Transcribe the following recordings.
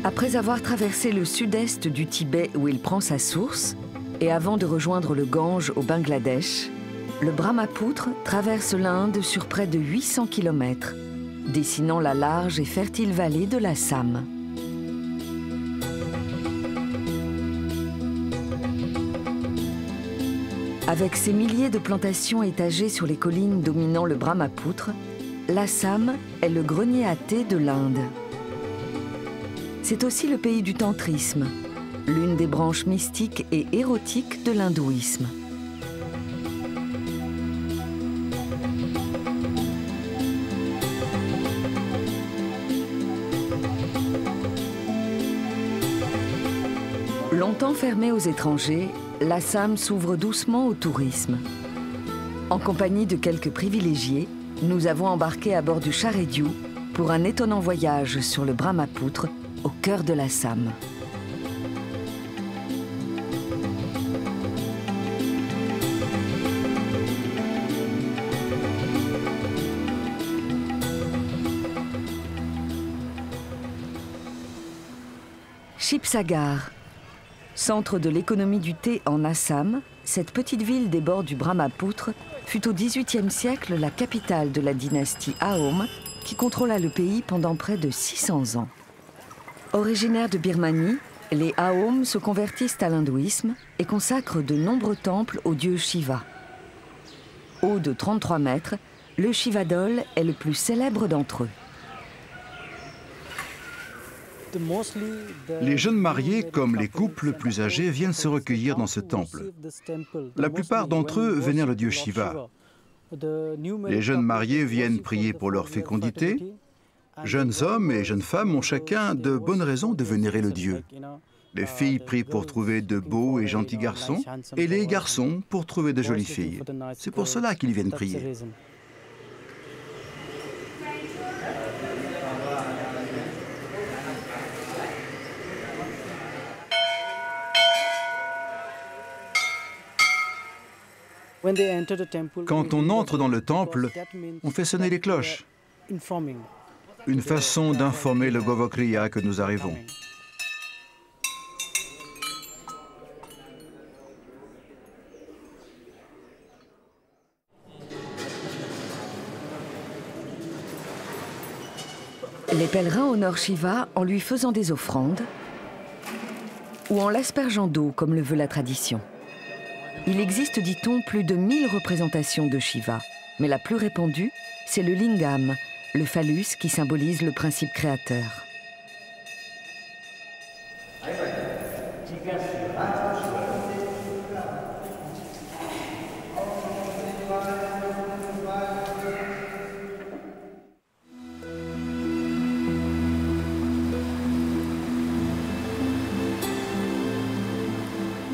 Après avoir traversé le sud-est du Tibet où il prend sa source, et avant de rejoindre le Gange au Bangladesh, le Brahmapoutre traverse l'Inde sur près de 800 km, dessinant la large et fertile vallée de l'Assam. Avec ses milliers de plantations étagées sur les collines dominant le Brahmapoutre, l'Assam est le grenier à thé de l'Inde. C'est aussi le pays du tantrisme, l'une des branches mystiques et érotiques de l'hindouisme. Longtemps fermée aux étrangers, l'Assam s'ouvre doucement au tourisme. En compagnie de quelques privilégiés, nous avons embarqué à bord du Chareddu pour un étonnant voyage sur le Brahmapoutre au cœur de l'Assam. Shibsagar. Centre de l'économie du thé en Assam, cette petite ville des bords du Brahmapoutre fut au XVIIIe siècle la capitale de la dynastie Ahom, qui contrôla le pays pendant près de 600 ans. Originaires de Birmanie, les Ahom se convertissent à l'hindouisme et consacrent de nombreux temples au dieu Shiva. Haut de 33 mètres, le Shivadol est le plus célèbre d'entre eux. Les jeunes mariés, comme les couples plus âgés, viennent se recueillir dans ce temple. La plupart d'entre eux vénèrent le dieu Shiva. Les jeunes mariés viennent prier pour leur fécondité. Jeunes hommes et jeunes femmes ont chacun de bonnes raisons de vénérer le dieu. Les filles prient pour trouver de beaux et gentils garçons, et les garçons pour trouver de jolies filles. C'est pour cela qu'ils viennent prier. Quand on entre dans le temple, on fait sonner les cloches. Une façon d'informer le Govakriya que nous arrivons. Les pèlerins honorent Shiva en lui faisant des offrandes ou en l'aspergeant d'eau, comme le veut la tradition. Il existe, dit-on, plus de 1000 représentations de Shiva, mais la plus répandue, c'est le lingam, le phallus qui symbolise le principe créateur.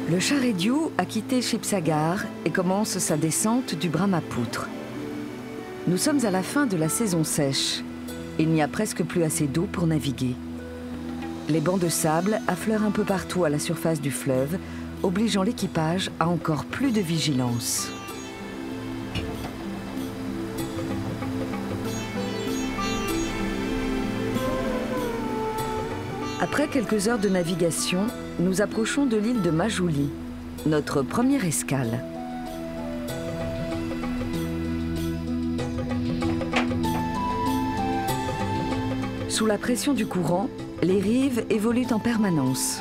Le Chareddu a quitté Shibsagar et commence sa descente du Brahmapoutre. Nous sommes à la fin de la saison sèche. Il n'y a presque plus assez d'eau pour naviguer. Les bancs de sable affleurent un peu partout à la surface du fleuve, obligeant l'équipage à encore plus de vigilance. Après quelques heures de navigation, nous approchons de l'île de Majuli, notre première escale. Sous la pression du courant, les rives évoluent en permanence.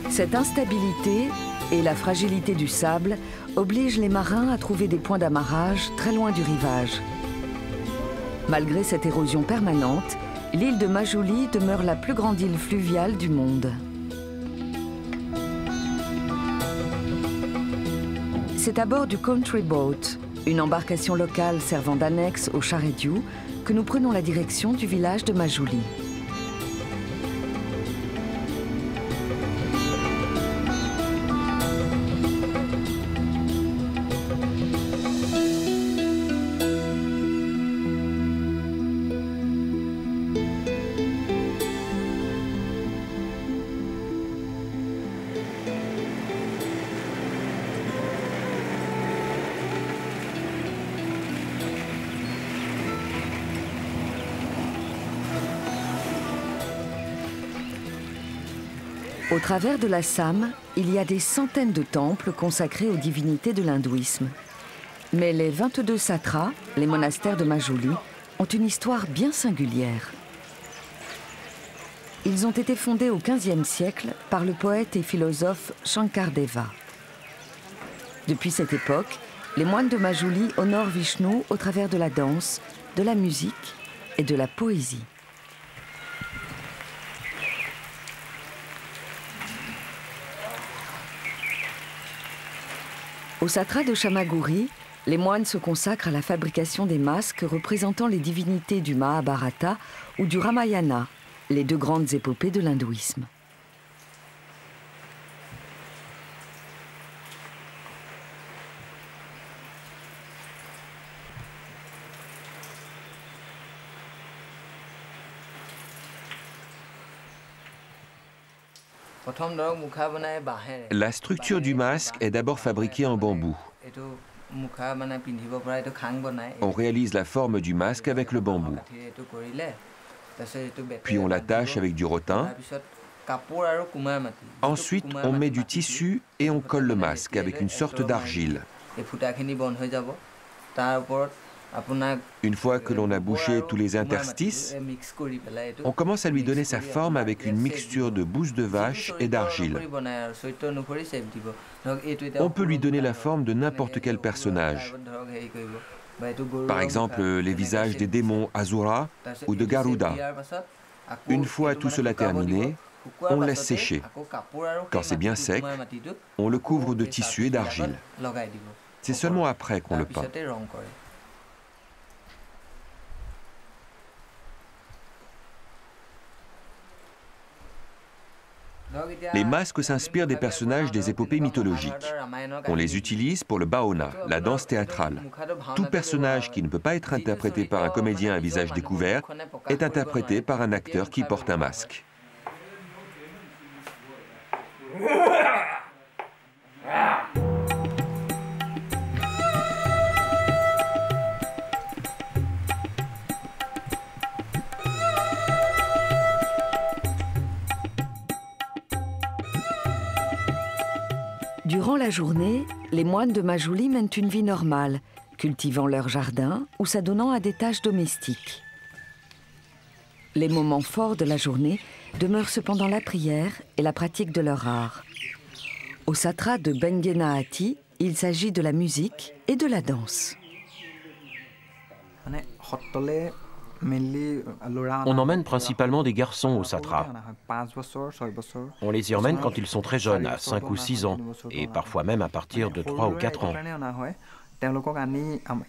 Cette instabilité et la fragilité du sable obligent les marins à trouver des points d'amarrage très loin du rivage. Malgré cette érosion permanente, l'île de Majuli demeure la plus grande île fluviale du monde. C'est à bord du Country Boat, une embarcation locale servant d'annexe au Chareddu, que nous prenons la direction du village de Majuli. Au travers de l'Assam, il y a des centaines de temples consacrés aux divinités de l'hindouisme. Mais les 22 satras, les monastères de Majuli, ont une histoire bien singulière. Ils ont été fondés au XVe siècle par le poète et philosophe Shankardeva. Depuis cette époque, les moines de Majuli honorent Vishnu au travers de la danse, de la musique et de la poésie. Au satra de Chamaguri, les moines se consacrent à la fabrication des masques représentant les divinités du Mahabharata ou du Ramayana, les deux grandes épopées de l'hindouisme. La structure du masque est d'abord fabriquée en bambou. On réalise la forme du masque avec le bambou. Puis on l'attache avec du rotin. Ensuite, on met du tissu et on colle le masque avec une sorte d'argile. Une fois que l'on a bouché tous les interstices, on commence à lui donner sa forme avec une mixture de bouse de vache et d'argile. On peut lui donner la forme de n'importe quel personnage. Par exemple, les visages des démons Asura ou de Garuda. Une fois tout cela terminé, on laisse sécher. Quand c'est bien sec, on le couvre de tissu et d'argile. C'est seulement après qu'on le peint. Les masques s'inspirent des personnages des épopées mythologiques. On les utilise pour le Bhaona, la danse théâtrale. Tout personnage qui ne peut pas être interprété par un comédien à visage découvert est interprété par un acteur qui porte un masque. Durant la journée, les moines de Majuli mènent une vie normale, cultivant leur jardin ou s'adonnant à des tâches domestiques. Les moments forts de la journée demeurent cependant la prière et la pratique de leur art. Au satra de Benguenahati, il s'agit de la musique et de la danse. On emmène principalement des garçons au satra. On les y emmène quand ils sont très jeunes, à 5 ou 6 ans, et parfois même à partir de 3 ou 4 ans.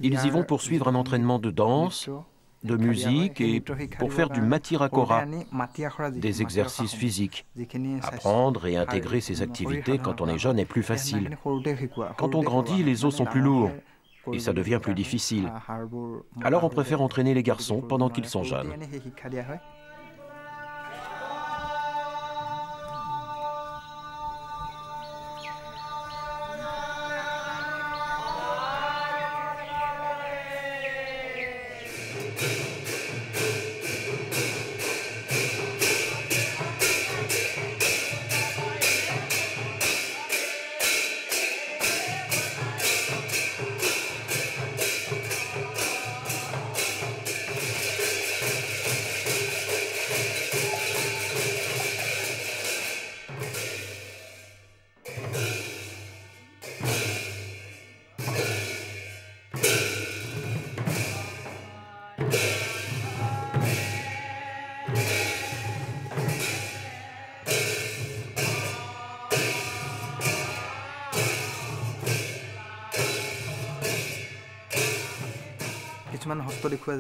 Ils y vont pour suivre un entraînement de danse, de musique et pour faire du Matirakora, des exercices physiques. Apprendre et intégrer ces activités quand on est jeune est plus facile. Quand on grandit, les os sont plus lourds. Et ça devient plus difficile. Alors on préfère entraîner les garçons pendant qu'ils sont jeunes.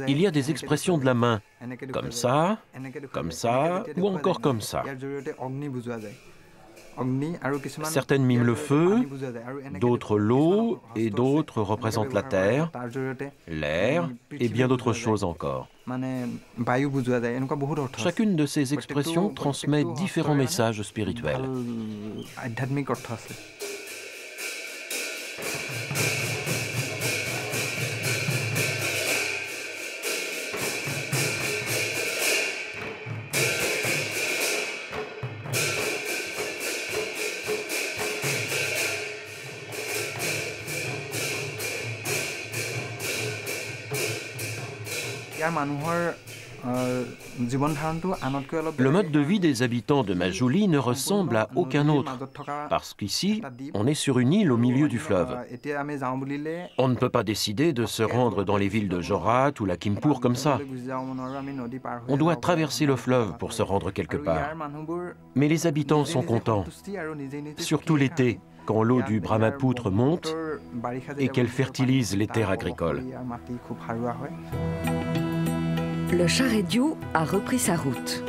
Il y a des expressions de la main, comme ça, ou encore comme ça. Certaines miment le feu, d'autres l'eau, et d'autres représentent la terre, l'air, et bien d'autres choses encore. Chacune de ces expressions transmet différents messages spirituels. Le mode de vie des habitants de Majuli ne ressemble à aucun autre, parce qu'ici, on est sur une île au milieu du fleuve. On ne peut pas décider de se rendre dans les villes de Jorat ou Lakhimpur comme ça. On doit traverser le fleuve pour se rendre quelque part. Mais les habitants sont contents, surtout l'été, quand l'eau du Brahmapoutre monte et qu'elle fertilise les terres agricoles. Le Char-e-Diou a repris sa route.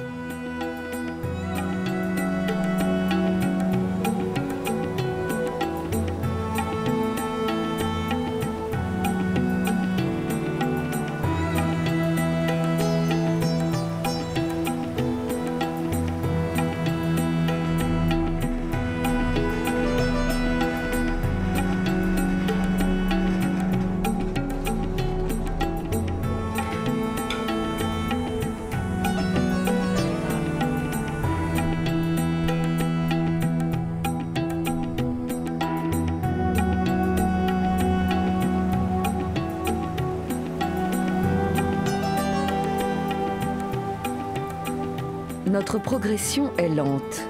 Notre progression est lente.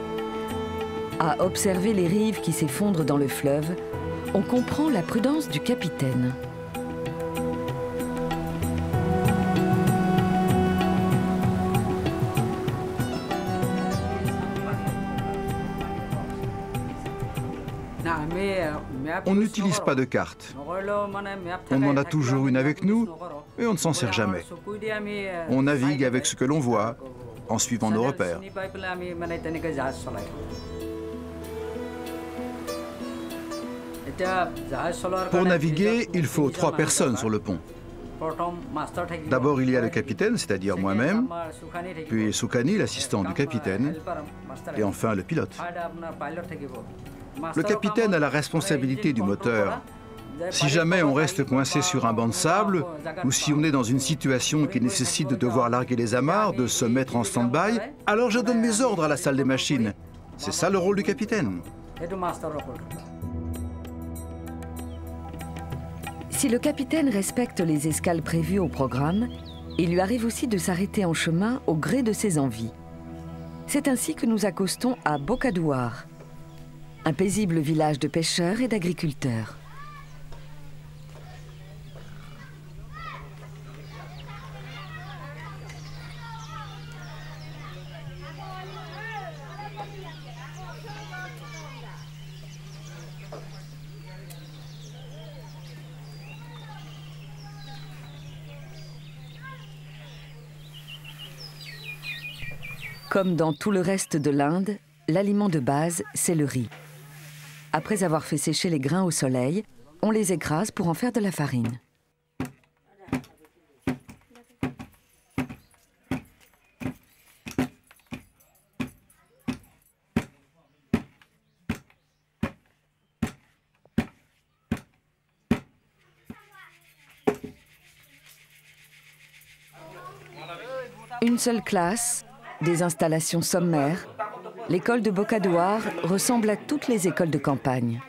À observer les rives qui s'effondrent dans le fleuve, on comprend la prudence du capitaine. On n'utilise pas de carte. On en a toujours une avec nous et on ne s'en sert jamais. On navigue avec ce que l'on voit, en suivant nos repères. Pour naviguer, il faut 3 personnes sur le pont. D'abord, il y a le capitaine, c'est-à-dire moi-même, puis Sukhani, l'assistant du capitaine, et enfin le pilote. Le capitaine a la responsabilité du moteur. Si jamais on reste coincé sur un banc de sable, ou si on est dans une situation qui nécessite de devoir larguer les amarres, de se mettre en stand-by, alors je donne mes ordres à la salle des machines. C'est ça le rôle du capitaine. Si le capitaine respecte les escales prévues au programme, il lui arrive aussi de s'arrêter en chemin au gré de ses envies. C'est ainsi que nous accostons à Bokadouar, un paisible village de pêcheurs et d'agriculteurs. Comme dans tout le reste de l'Inde, l'aliment de base, c'est le riz. Après avoir fait sécher les grains au soleil, on les écrase pour en faire de la farine. Une seule classe, des installations sommaires, l'école de Bokadouar ressemble à toutes les écoles de campagne.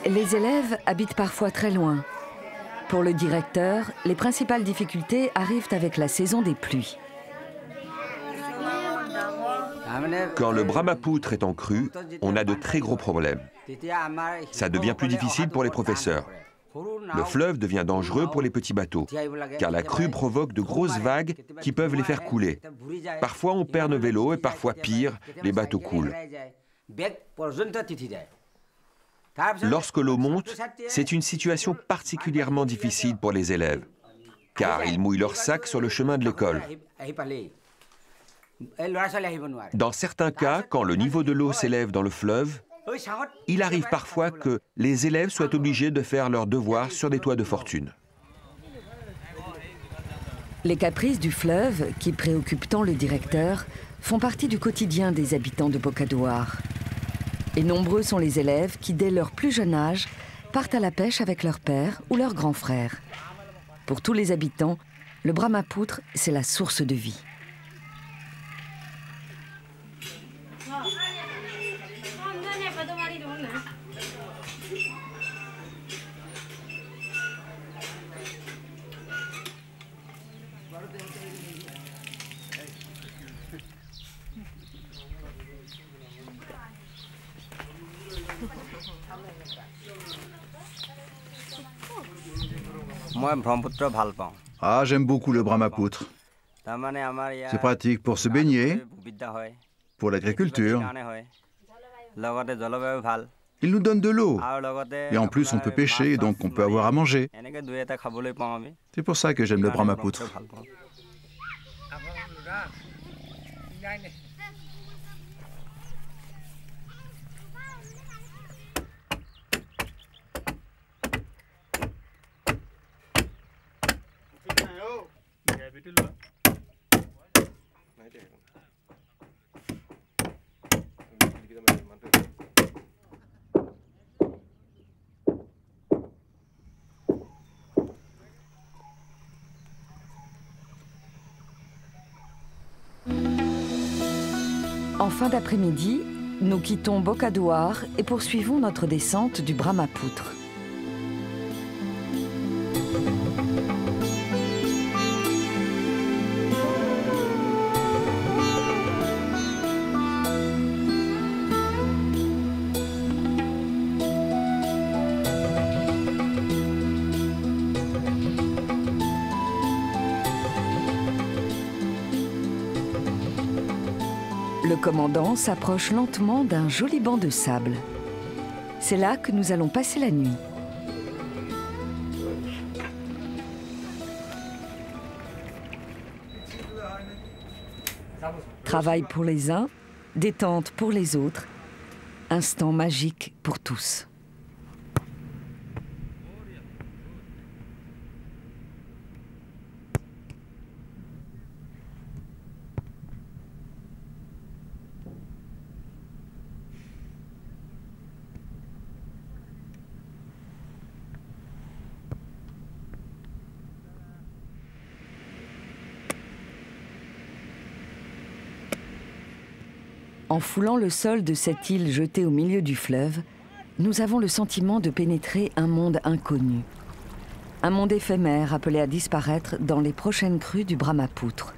Les élèves habitent parfois très loin. Pour le directeur, les principales difficultés arrivent avec la saison des pluies. Quand le Brahmapoutre est en crue, on a de très gros problèmes. Ça devient plus difficile pour les professeurs. Le fleuve devient dangereux pour les petits bateaux, car la crue provoque de grosses vagues qui peuvent les faire couler. Parfois on perd nos vélos et parfois pire, les bateaux coulent. Lorsque l'eau monte, c'est une situation particulièrement difficile pour les élèves, car ils mouillent leurs sacs sur le chemin de l'école. Dans certains cas, quand le niveau de l'eau s'élève dans le fleuve, il arrive parfois que les élèves soient obligés de faire leurs devoirs sur des toits de fortune. Les caprices du fleuve, qui préoccupent tant le directeur, font partie du quotidien des habitants de Bokadouar. Et nombreux sont les élèves qui, dès leur plus jeune âge, partent à la pêche avec leur père ou leur grand frère. Pour tous les habitants, le Brahmapoutre, c'est la source de vie. Ah, j'aime beaucoup le Brahmapoutre. C'est pratique pour se baigner, pour l'agriculture. Il nous donne de l'eau. Et en plus, on peut pêcher, donc on peut avoir à manger. C'est pour ça que j'aime le Brahmapoutre. En fin d'après-midi, nous quittons Bokadouar et poursuivons notre descente du Brahmapoutre. Le commandant s'approche lentement d'un joli banc de sable. C'est là que nous allons passer la nuit. Travail pour les uns, détente pour les autres, instant magique pour tous. En foulant le sol de cette île jetée au milieu du fleuve, nous avons le sentiment de pénétrer un monde inconnu. Un monde éphémère appelé à disparaître dans les prochaines crues du Brahmapoutre.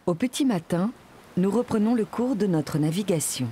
Au petit matin, nous reprenons le cours de notre navigation.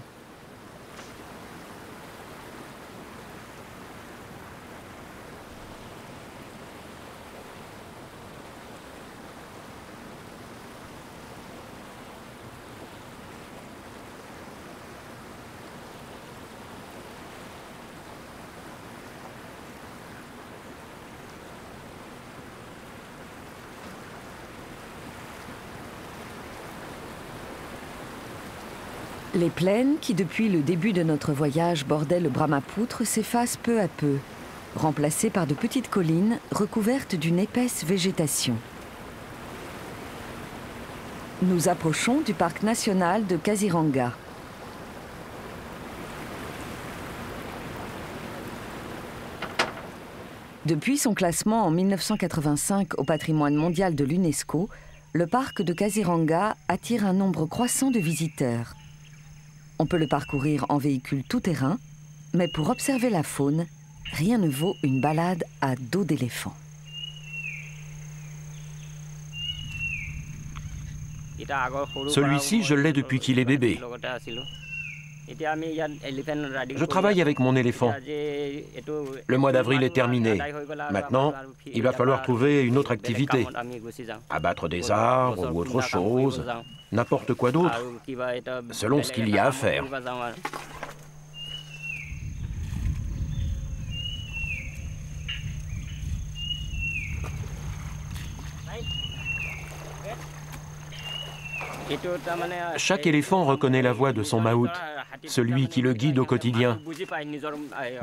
Les plaines qui, depuis le début de notre voyage, bordaient le Brahmapoutre s'effacent peu à peu, remplacées par de petites collines recouvertes d'une épaisse végétation. Nous approchons du parc national de Kaziranga. Depuis son classement en 1985 au patrimoine mondial de l'UNESCO, le parc de Kaziranga attire un nombre croissant de visiteurs. On peut le parcourir en véhicule tout-terrain, mais pour observer la faune, rien ne vaut une balade à dos d'éléphant. Celui-ci, je l'ai depuis qu'il est bébé. Je travaille avec mon éléphant. Le mois d'avril est terminé. Maintenant, il va falloir trouver une autre activité. Abattre des arbres ou autre chose, n'importe quoi d'autre, selon ce qu'il y a à faire. Chaque éléphant reconnaît la voix de son mahout, celui qui le guide au quotidien.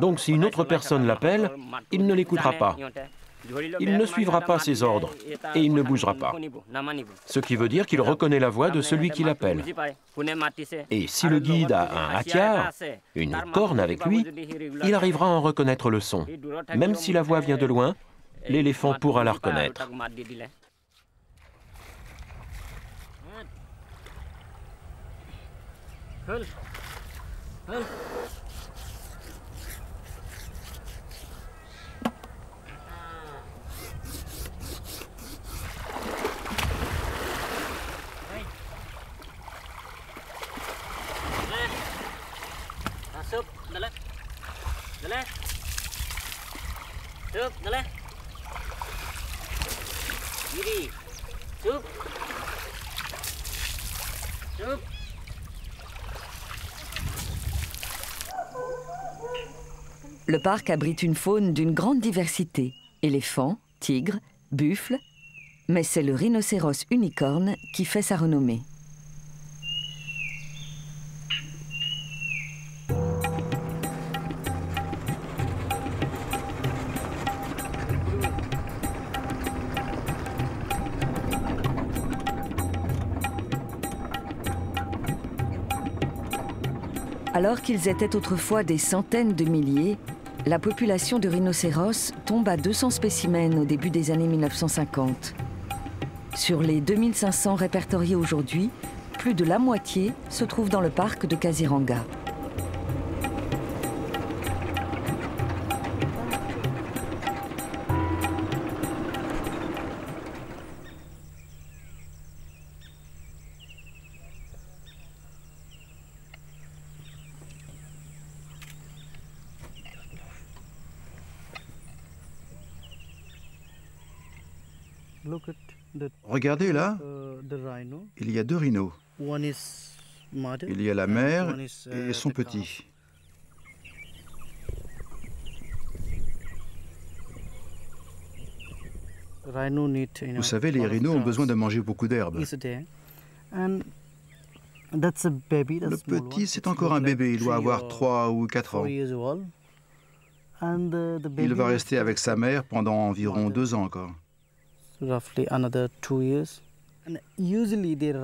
Donc si une autre personne l'appelle, il ne l'écoutera pas. Il ne suivra pas ses ordres et il ne bougera pas. Ce qui veut dire qu'il reconnaît la voix de celui qui l'appelle. Et si le guide a un hatiar, une corne avec lui, il arrivera à en reconnaître le son. Même si la voix vient de loin, l'éléphant pourra la reconnaître. Le parc abrite une faune d'une grande diversité. Éléphants, tigres, buffles, mais c'est le rhinocéros unicorne qui fait sa renommée. Alors qu'ils étaient autrefois des centaines de milliers, la population de rhinocéros tombe à 200 spécimens au début des années 1950. Sur les 2500 répertoriés aujourd'hui, plus de la moitié se trouve dans le parc de Kaziranga. Regardez là, il y a 2 rhinos. Il y a la mère et son petit. Vous savez, les rhinos ont besoin de manger beaucoup d'herbe. Le petit, c'est encore un bébé, il doit avoir 3 ou 4 ans. Il va rester avec sa mère pendant environ 2 ans encore.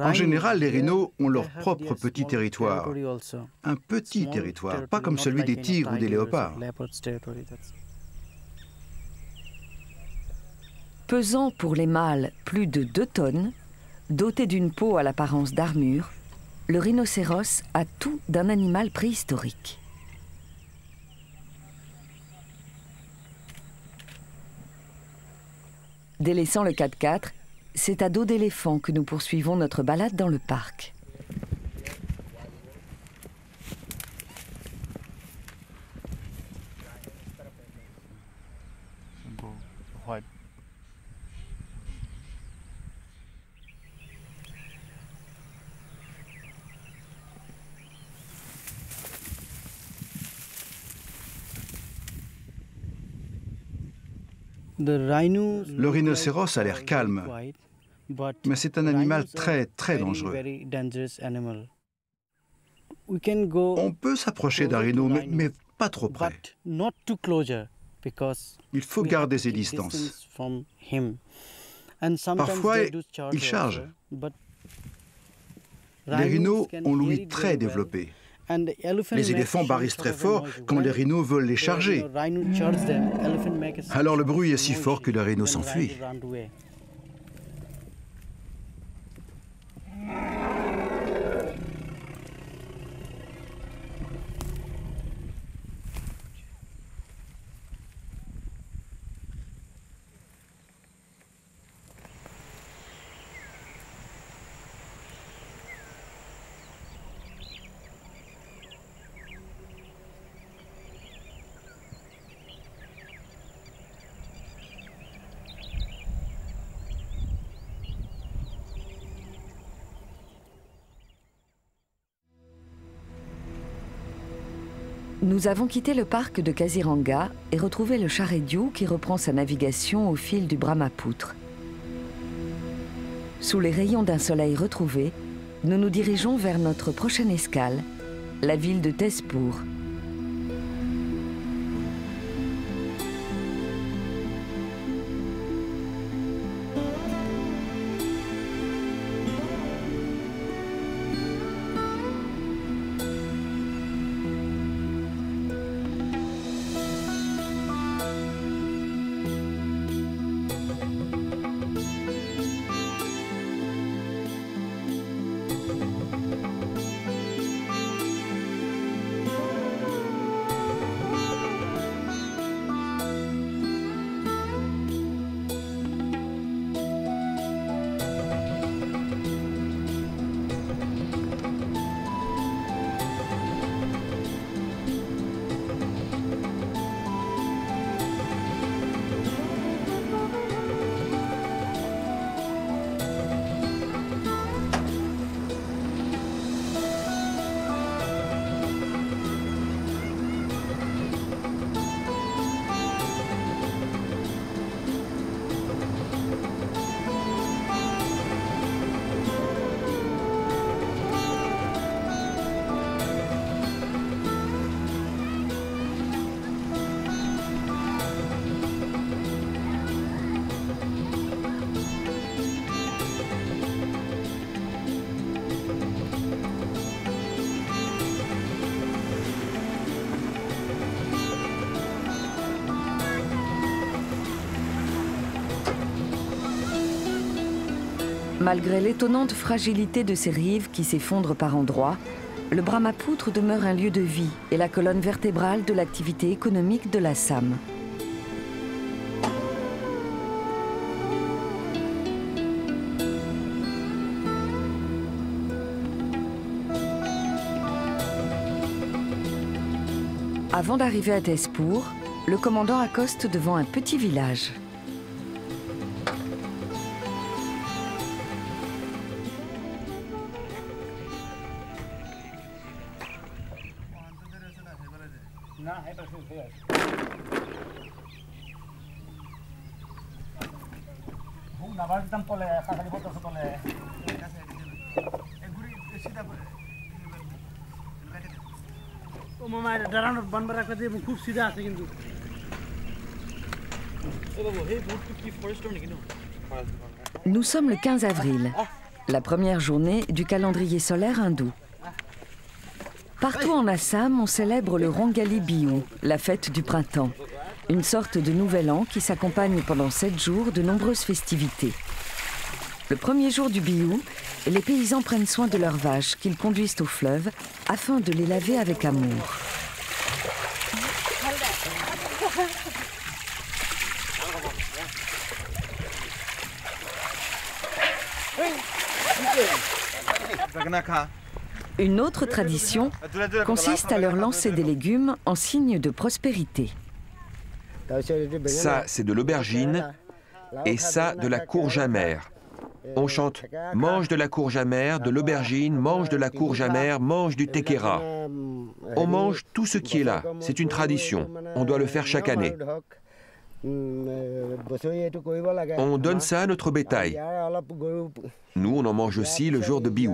En général, les rhinos ont leur propre petit territoire. Un petit territoire, pas comme celui des tigres ou des léopards. Pesant pour les mâles plus de 2 tonnes, doté d'une peau à l'apparence d'armure, le rhinocéros a tout d'un animal préhistorique. Délaissant le 4x4, c'est à dos d'éléphant que nous poursuivons notre balade dans le parc. Le rhinocéros a l'air calme, mais c'est un animal très, très dangereux. On peut s'approcher d'un rhino, mais pas trop près. Il faut garder ses distances. Parfois, il charge. Les rhinos ont l'ouïe très développée. Les éléphants barrissent très fort quand les rhinos veulent les charger. Alors le bruit est si fort que le rhino s'enfuit. Nous avons quitté le parc de Kaziranga et retrouvé le Charediou qui reprend sa navigation au fil du Brahmapoutre. Sous les rayons d'un soleil retrouvé, nous nous dirigeons vers notre prochaine escale, la ville de Tezpur. Malgré l'étonnante fragilité de ses rives qui s'effondrent par endroits, le Brahmapoutre demeure un lieu de vie et la colonne vertébrale de l'activité économique de l'Assam. Avant d'arriver à Tezpur, le commandant accoste devant un petit village. Nous sommes le 15 avril, la première journée du calendrier solaire hindou. Partout en Assam, on célèbre le Rongali Bihu, la fête du printemps, une sorte de nouvel an qui s'accompagne pendant 7 jours de nombreuses festivités. Le premier jour du Bihu, les paysans prennent soin de leurs vaches qu'ils conduisent au fleuve afin de les laver avec amour. Une autre tradition consiste à leur lancer des légumes en signe de prospérité. Ça, c'est de l'aubergine et ça, de la courge amère. On chante « Mange de la courge amère, de l'aubergine, mange de la courge amère, mange du tekera ». On mange tout ce qui est là. C'est une tradition. On doit le faire chaque année. On donne ça à notre bétail. Nous, on en mange aussi le jour de Bihu.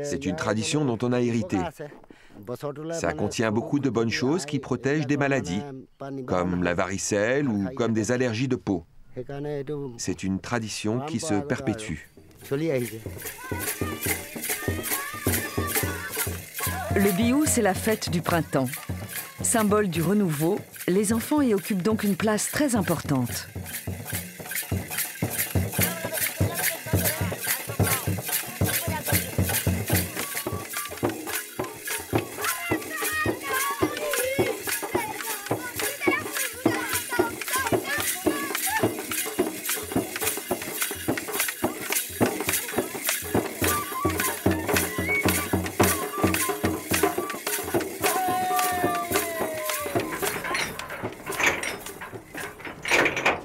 C'est une tradition dont on a hérité. Ça contient beaucoup de bonnes choses qui protègent des maladies, comme la varicelle ou comme des allergies de peau. C'est une tradition qui se perpétue. Le Bihu, c'est la fête du printemps. Symbole du renouveau, les enfants y occupent donc une place très importante.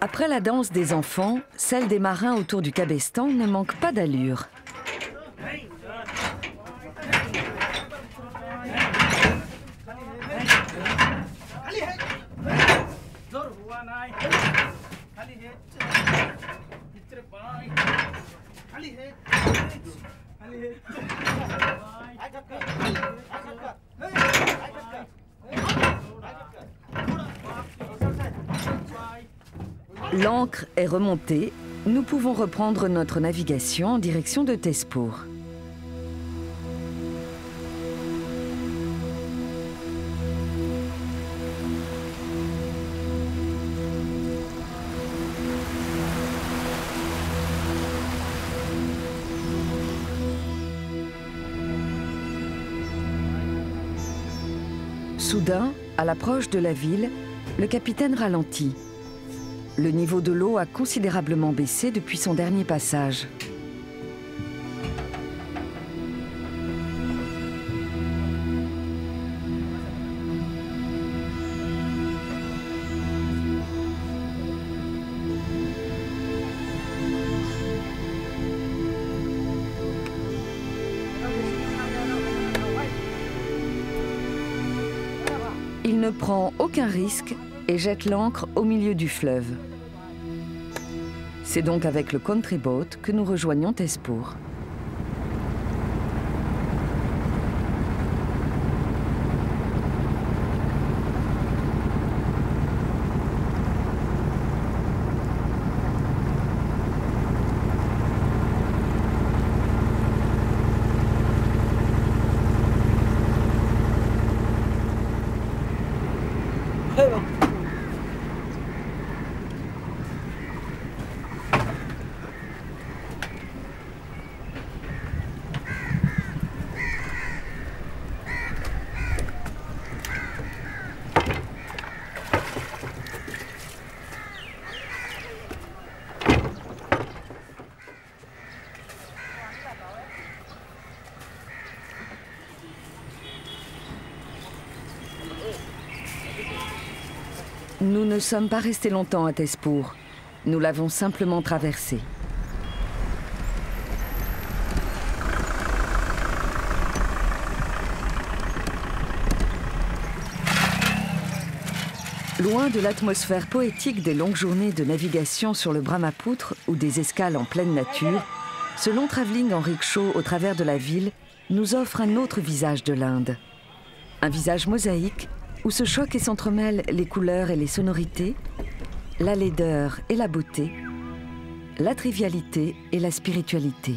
Après la danse des enfants, celle des marins autour du cabestan ne manque pas d'allure. L'ancre est remontée, nous pouvons reprendre notre navigation en direction de Tezpur. Soudain, à l'approche de la ville, le capitaine ralentit. Le niveau de l'eau a considérablement baissé depuis son dernier passage. Il ne prend aucun risque et jette l'ancre au milieu du fleuve. C'est donc avec le country boat que nous rejoignons Tezpur. Nous ne sommes pas restés longtemps à Tezpur. Nous l'avons simplement traversé. Loin de l'atmosphère poétique des longues journées de navigation sur le Brahmapoutre ou des escales en pleine nature, ce long travelling en rickshaw au travers de la ville nous offre un autre visage de l'Inde. Un visage mosaïque où se choquent et s'entremêlent les couleurs et les sonorités, la laideur et la beauté, la trivialité et la spiritualité.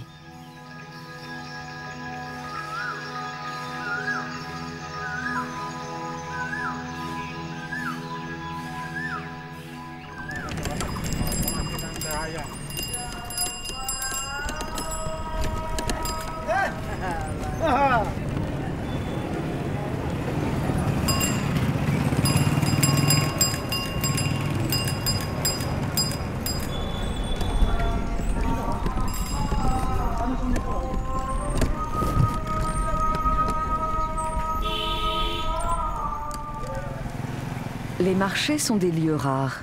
Les marchés sont des lieux rares.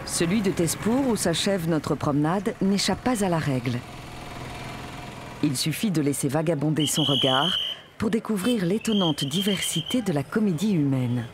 Celui de Tezpur, où s'achève notre promenade, n'échappe pas à la règle. Il suffit de laisser vagabonder son regard pour découvrir l'étonnante diversité de la comédie humaine.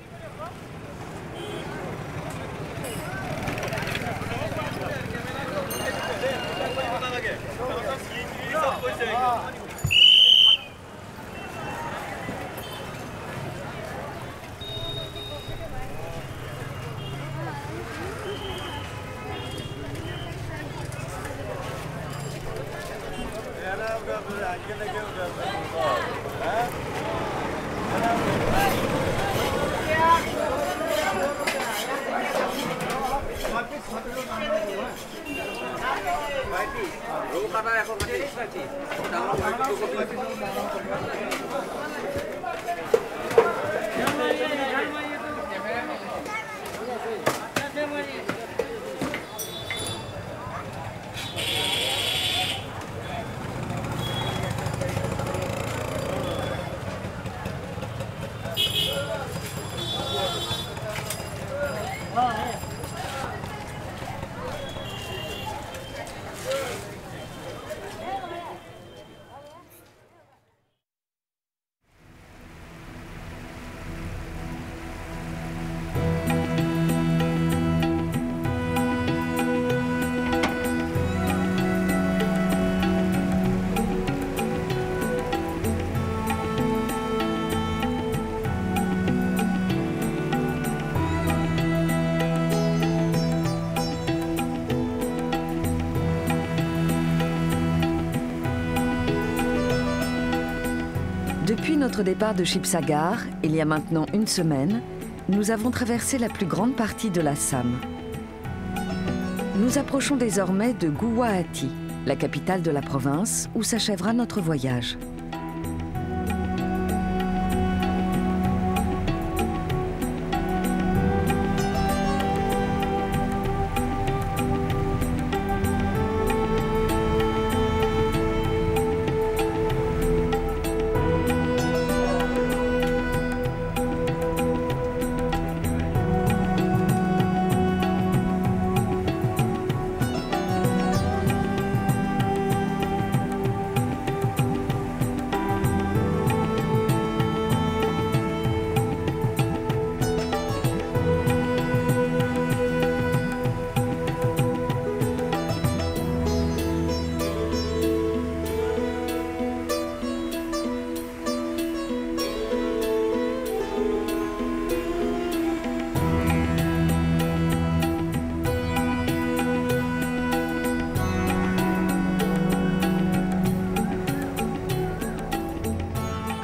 Depuis notre départ de Shibsagar, il y a maintenant une semaine, nous avons traversé la plus grande partie de l'Assam. Nous approchons désormais de Guwahati, la capitale de la province, où s'achèvera notre voyage.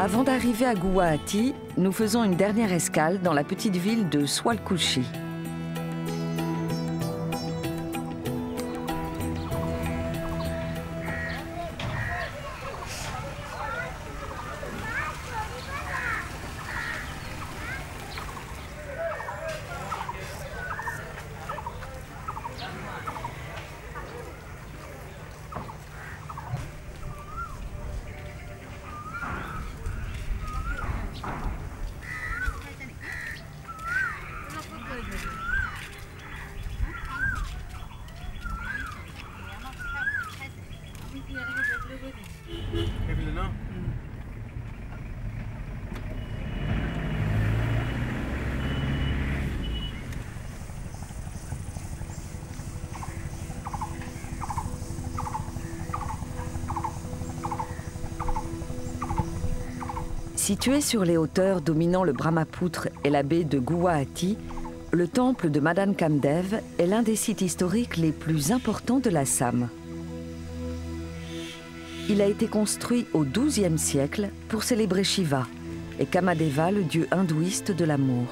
Avant d'arriver à Guwahati, nous faisons une dernière escale dans la petite ville de Swalkushi. Situé sur les hauteurs dominant le Brahmapoutre et la baie de Guwahati, le temple de Madan Kamdev est l'un des sites historiques les plus importants de l'Assam. Il a été construit au XIIe siècle pour célébrer Shiva et Kamadeva, le dieu hindouiste de l'amour.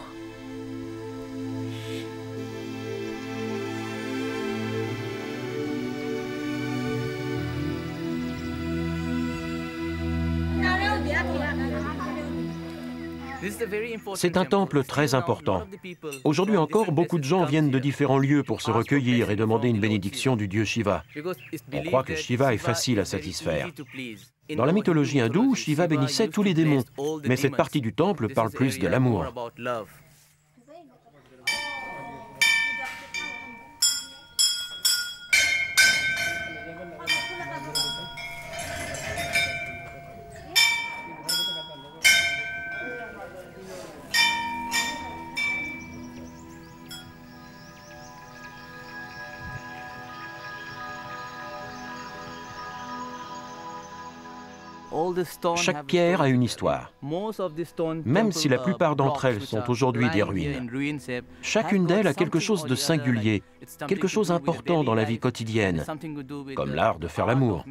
C'est un temple très important. Aujourd'hui encore, beaucoup de gens viennent de différents lieux pour se recueillir et demander une bénédiction du dieu Shiva. On croit que Shiva est facile à satisfaire. Dans la mythologie hindoue, Shiva bénissait tous les démons, mais cette partie du temple parle plus de l'amour. Chaque pierre a une histoire. Même si la plupart d'entre elles sont aujourd'hui des ruines, chacune d'elles a quelque chose de singulier, quelque chose d'important dans la vie quotidienne, comme l'art de faire l'amour.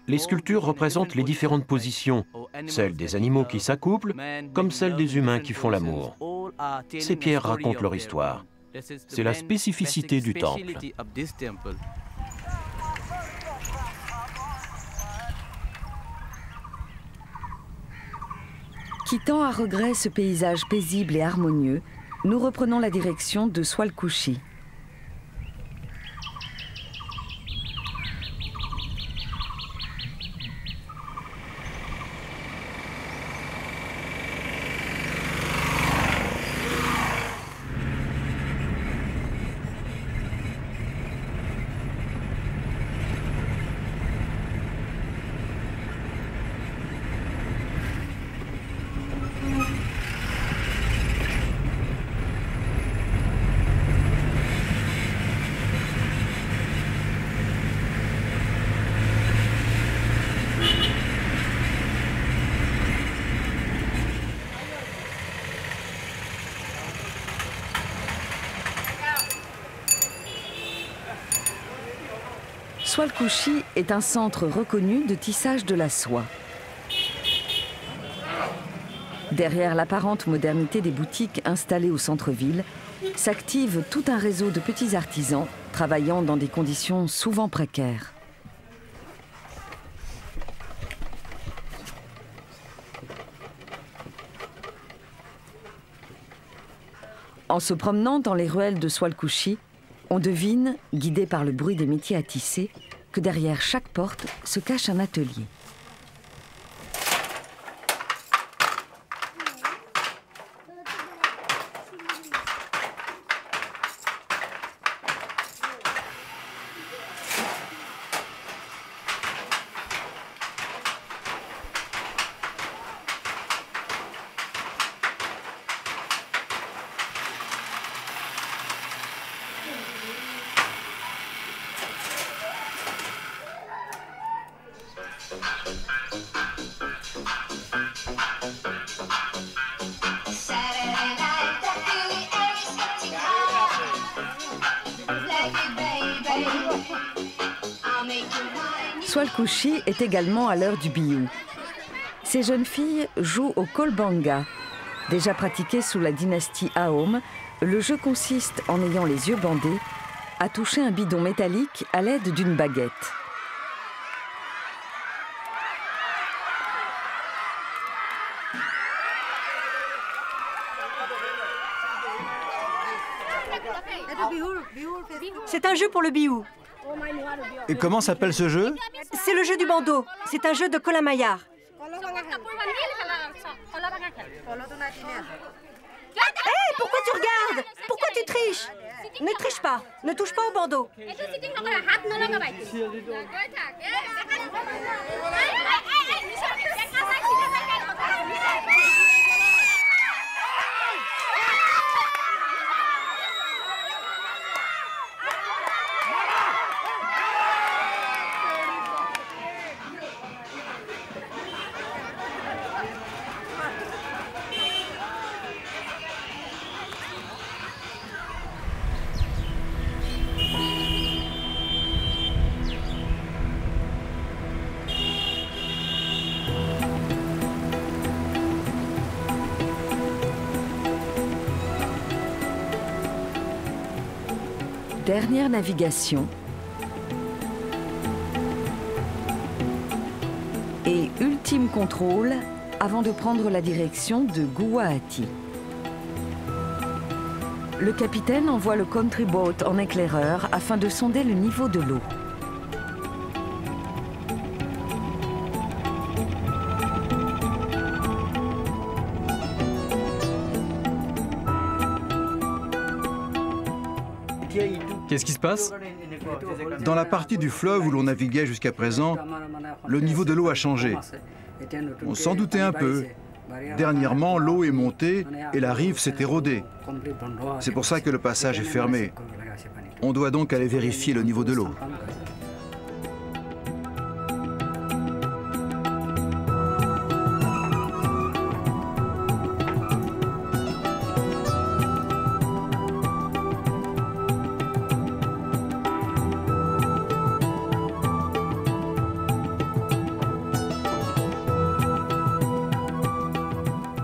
Les sculptures représentent les différentes positions, celles des animaux qui s'accouplent, comme celles des humains qui font l'amour. Ces pierres racontent leur histoire. C'est la spécificité du temple. Quittant à regret ce paysage paisible et harmonieux, nous reprenons la direction de Swalkushi. Swalkushi est un centre reconnu de tissage de la soie. Derrière l'apparente modernité des boutiques installées au centre-ville, s'active tout un réseau de petits artisans travaillant dans des conditions souvent précaires. En se promenant dans les ruelles de Swalkouchi, on devine, guidé par le bruit des métiers à tisser, que derrière chaque porte se cache un atelier. Swalkouchi est également à l'heure du biyou. Ces jeunes filles jouent au kolbanga. Déjà pratiqué sous la dynastie Ahom, le jeu consiste, en ayant les yeux bandés, à toucher un bidon métallique à l'aide d'une baguette. C'est un jeu pour le biyou. Et comment s'appelle ce jeu? C'est le jeu du bandeau. C'est un jeu de Kolamayar. Hé, pourquoi tu regardes? Pourquoi tu triches? Ne triche pas. Ne touche pas au bandeau. Dernière navigation et ultime contrôle avant de prendre la direction de Guwahati. Le capitaine envoie le country boat en éclaireur afin de sonder le niveau de l'eau. Qu'est-ce qui se passe? Dans la partie du fleuve où l'on naviguait jusqu'à présent, le niveau de l'eau a changé. On s'en doutait un peu. Dernièrement, l'eau est montée et la rive s'est érodée. C'est pour ça que le passage est fermé. On doit donc aller vérifier le niveau de l'eau.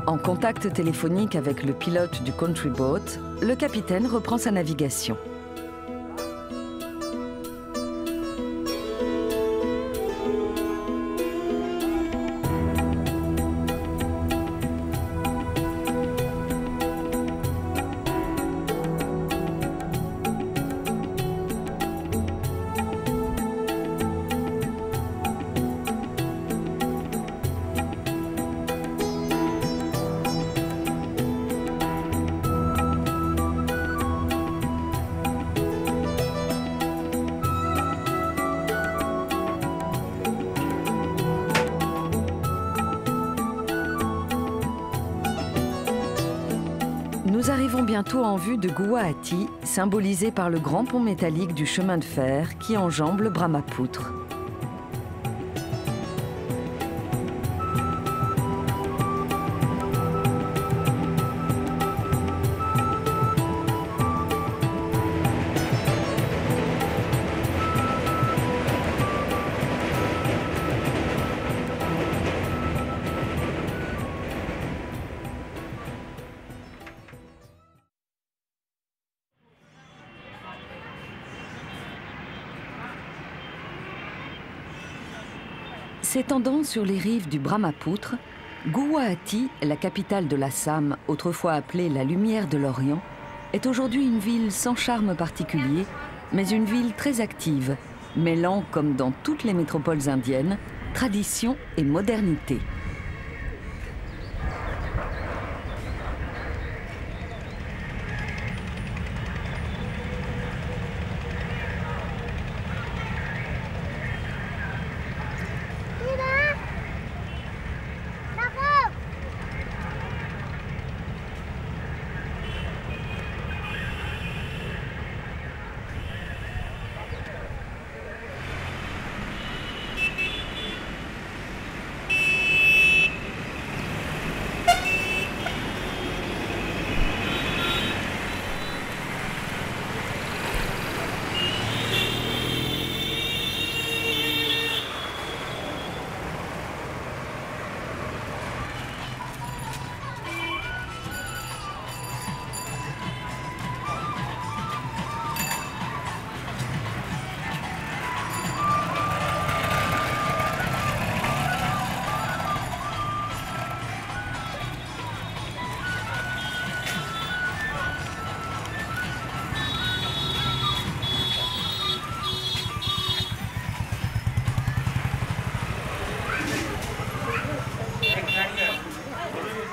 En contact téléphonique avec le pilote du country boat, le capitaine reprend sa navigation. Nous arrivons bientôt en vue de Guwahati, symbolisé par le grand pont métallique du chemin de fer qui enjambe le Brahmapoutre. S'étendant sur les rives du Brahmapoutre, Guwahati, la capitale de l'Assam, autrefois appelée la Lumière de l'Orient, est aujourd'hui une ville sans charme particulier, mais une ville très active, mêlant, comme dans toutes les métropoles indiennes, tradition et modernité.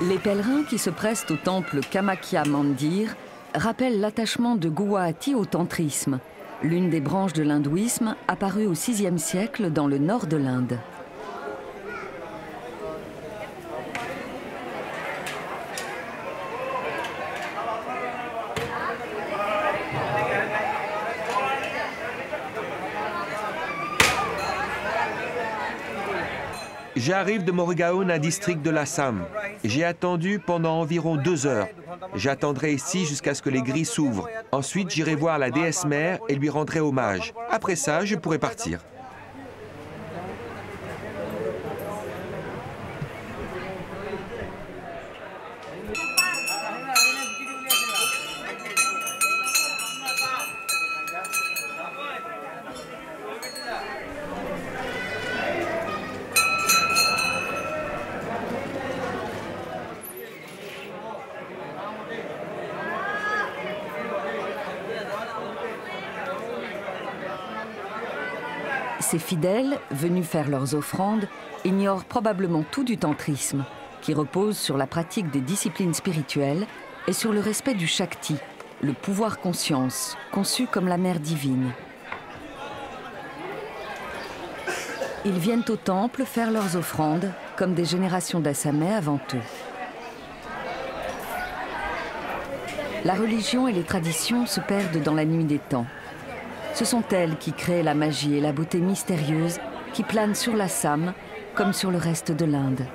Les pèlerins qui se prestent au temple Kamakya Mandir rappellent l'attachement de Guwahati au tantrisme, l'une des branches de l'hindouisme apparue au VIe siècle dans le nord de l'Inde. J'arrive de Morgaon, un district de l'Assam. J'ai attendu pendant environ 2 heures. J'attendrai ici jusqu'à ce que les grilles s'ouvrent. Ensuite, j'irai voir la déesse mère et lui rendrai hommage. Après ça, je pourrai partir. Ces fidèles, venus faire leurs offrandes, ignorent probablement tout du tantrisme, qui repose sur la pratique des disciplines spirituelles et sur le respect du Shakti, le pouvoir conscience, conçu comme la mère divine. Ils viennent au temple faire leurs offrandes, comme des générations d'Assamais avant eux. La religion et les traditions se perdent dans la nuit des temps. Ce sont elles qui créent la magie et la beauté mystérieuse qui planent sur l'Assam comme sur le reste de l'Inde.